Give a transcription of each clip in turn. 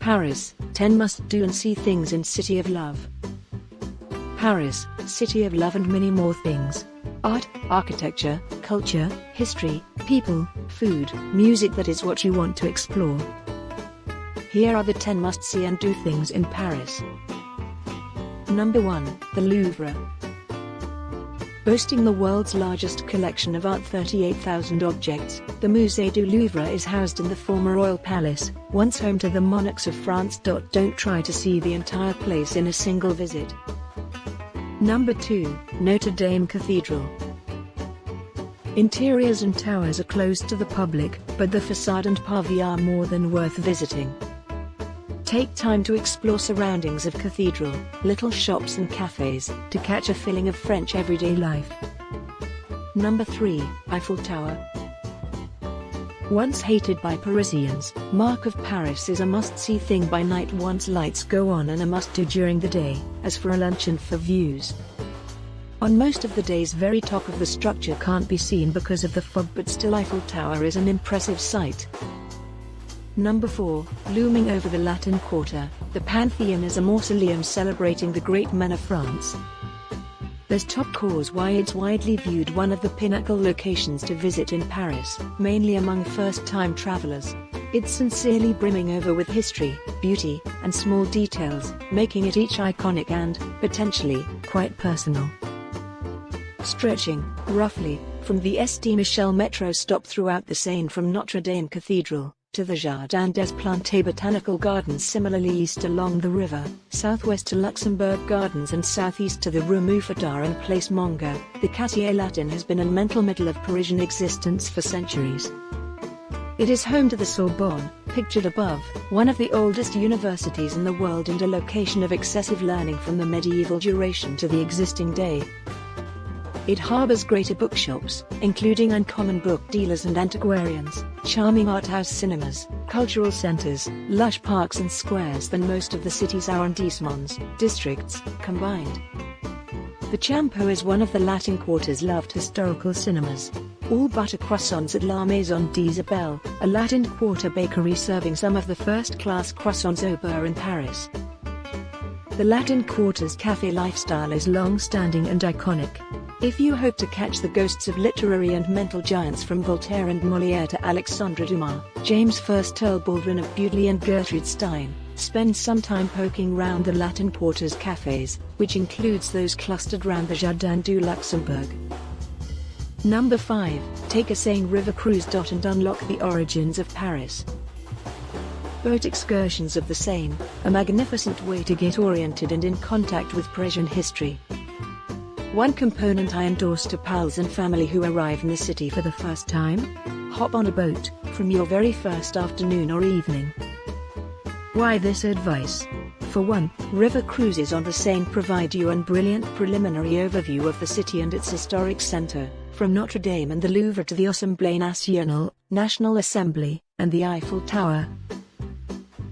Paris, 10 must-do and see things in City of Love. Paris, City of Love and many more things. Art, architecture, culture, history, people, food, music, that is what you want to explore. Here are the 10 must-see and do things in Paris. Number 1, the Louvre. Boasting the world's largest collection of art, 38,000 objects, the Musée du Louvre is housed in the former royal palace, once home to the monarchs of France. Don't try to see the entire place in a single visit. Number 2, Notre Dame Cathedral. Interiors and towers are closed to the public, but the facade and pavie are more than worth visiting. Take time to explore surroundings of cathedral, little shops and cafes, to catch a feeling of French everyday life. Number 3, Eiffel Tower. Once hated by Parisians, Mark of Paris is a must-see thing by night once lights go on, and a must-do during the day, as for a lunch and for views. On most of the day's very top of the structure can't be seen because of the fog, but still Eiffel Tower is an impressive sight. Number 4, looming over the Latin Quarter, the Pantheon is a mausoleum celebrating the great men of France. There's top cause why it's widely viewed one of the pinnacle locations to visit in Paris, mainly among first-time travelers. It's sincerely brimming over with history, beauty, and small details, making it each iconic and, potentially, quite personal. Stretching, roughly, from the St. Michel metro stop throughout the Seine from Notre Dame Cathedral to the Jardin des Plantes Botanical Gardens, similarly east along the river, southwest to Luxembourg Gardens and southeast to the Rue Mouffetard and Place Monge, the Quartier Latin has been a mental middle of Parisian existence for centuries. It is home to the Sorbonne, pictured above, one of the oldest universities in the world and a location of excessive learning from the medieval duration to the existing day. It harbors greater bookshops, including uncommon book dealers and antiquarians, charming art house cinemas, cultural centers, lush parks and squares than most of the city's arrondissements, districts, combined. The Champo is one of the Latin Quarter's loved historical cinemas. All butter croissants at La Maison d'Isabelle, a Latin Quarter bakery serving some of the first-class croissants au beurre in Paris. The Latin Quarter's café lifestyle is long-standing and iconic. If you hope to catch the ghosts of literary and mental giants from Voltaire and Molière to Alexandre Dumas, James I Earl Baldwin of Beaujolais and Gertrude Stein, spend some time poking round the Latin Quarter's cafes, which includes those clustered round the Jardin du Luxembourg. Number 5, take a Seine River cruise. And unlock the origins of Paris. Boat excursions of the Seine, a magnificent way to get oriented and in contact with Parisian history. One component I endorse to pals and family who arrive in the city for the first time: hop on a boat, from your very first afternoon or evening. Why this advice? For one, river cruises on the Seine provide you a brilliant preliminary overview of the city and its historic center, from Notre Dame and the Louvre to the Assemblée Nationale, National Assembly, and the Eiffel Tower.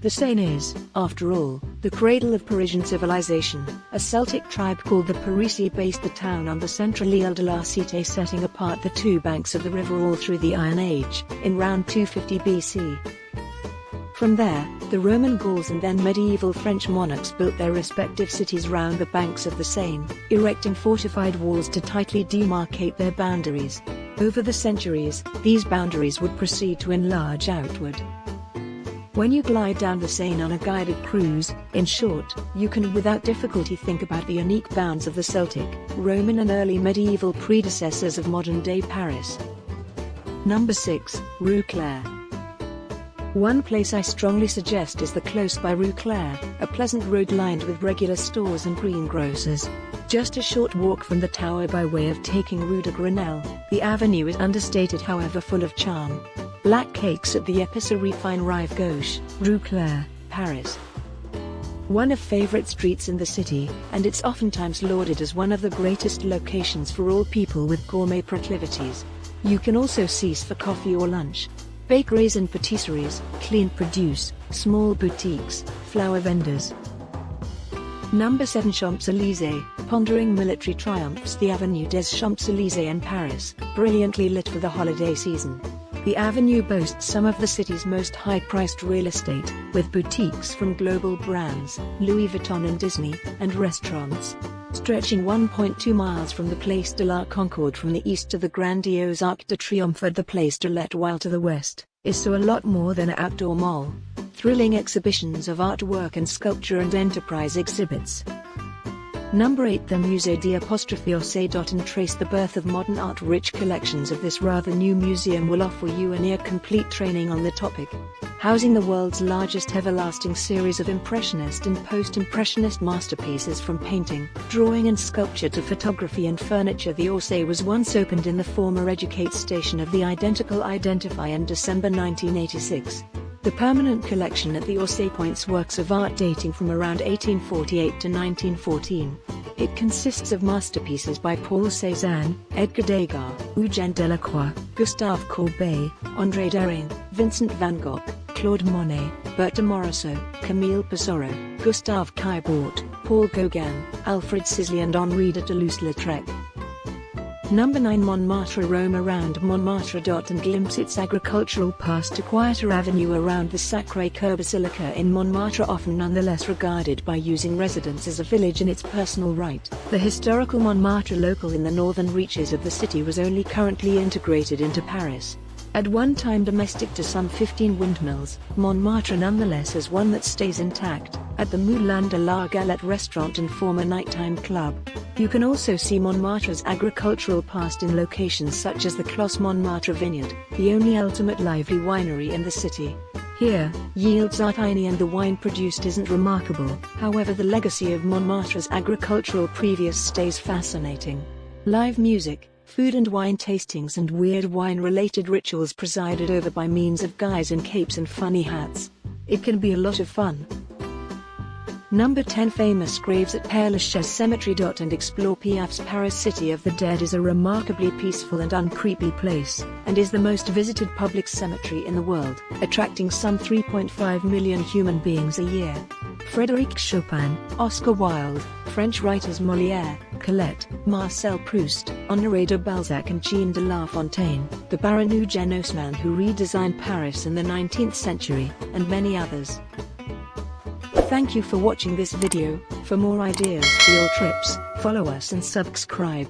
The Seine is, after all, the cradle of Parisian civilization. A Celtic tribe called the Parisii based the town on the central Ile de la Cité, setting apart the two banks of the river all through the Iron Age, in around 250 BC. From there, the Roman Gauls and then medieval French monarchs built their respective cities round the banks of the Seine, erecting fortified walls to tightly demarcate their boundaries. Over the centuries, these boundaries would proceed to enlarge outward. When you glide down the Seine on a guided cruise, in short, you can without difficulty think about the unique bounds of the Celtic, Roman and early medieval predecessors of modern-day Paris. Number 6, Rue Claire. One place I strongly suggest is the close-by Rue Claire, a pleasant road lined with regular stores and greengrocers. Just a short walk from the tower by way of taking Rue de Grenelle, the avenue is understated however full of charm. Black cakes at the Épicerie Fine Rive Gauche, Rue Claire, Paris. One of favorite streets in the city, and it's oftentimes lauded as one of the greatest locations for all people with gourmet proclivities. You can also cease for coffee or lunch. Bakeries and patisseries, clean produce, small boutiques, flower vendors. Number 7, Champs-Élysées, pondering military triumphs. The Avenue des Champs-Élysées in Paris, brilliantly lit for the holiday season. The avenue boasts some of the city's most high-priced real estate, with boutiques from global brands, Louis Vuitton and Disney, and restaurants. Stretching 1.2 miles from the Place de la Concorde from the east to the grandiose Arc de Triomphe at the Place de l'Étoile to the west, is so a lot more than an outdoor mall. Thrilling exhibitions of artwork and sculpture and enterprise exhibits. Number 8. The Musée d'Orsay. And trace the birth of modern art. Rich collections of this rather new museum will offer you a near-complete training on the topic. Housing the world's largest everlasting series of Impressionist and Post-Impressionist masterpieces from painting, drawing and sculpture to photography and furniture, the Orsay was once opened in the former Educate station of the identical Identify in December 1986. The permanent collection at the Orsay points works of art dating from around 1848 to 1914. It consists of masterpieces by Paul Cézanne, Edgar Degas, Eugène Delacroix, Gustave Courbet, André Derain, Vincent van Gogh, Claude Monet, Berthe Morisot, Camille Pissarro, Gustave Caillebotte, Paul Gauguin, Alfred Sisley and Henri de Toulouse-Lautrec. Number 9. Montmartre. Roam around Montmartre. And glimpse its agricultural past to quieter avenue around the Sacré-Cœur Basilica in Montmartre, often nonetheless regarded by using residents as a village in its personal right. The historical Montmartre local in the northern reaches of the city was only currently integrated into Paris. At one time domestic to some 15 windmills, Montmartre nonetheless is one that stays intact, at the Moulin de la Galette restaurant and former nighttime club. You can also see Montmartre's agricultural past in locations such as the Clos Montmartre Vineyard, the only ultimate lively winery in the city. Here, yields are tiny and the wine produced isn't remarkable. However, the legacy of Montmartre's agricultural previous stays fascinating. Live music, food and wine tastings and weird wine-related rituals presided over by means of guys in capes and funny hats. It can be a lot of fun. Number 10. Famous graves at Père Lachaise Cemetery. And explore Piaf's Paris. City of the Dead is a remarkably peaceful and uncreepy place, and is the most visited public cemetery in the world, attracting some 3.5 million human beings a year. Frédéric Chopin, Oscar Wilde, French writers Molière, Colette, Marcel Proust, Honoré de Balzac and Jean de La Fontaine, the Baron Eugène Haussmann who redesigned Paris in the 19th century, and many others. Thank you for watching this video. For more ideas for your trips, follow us and subscribe.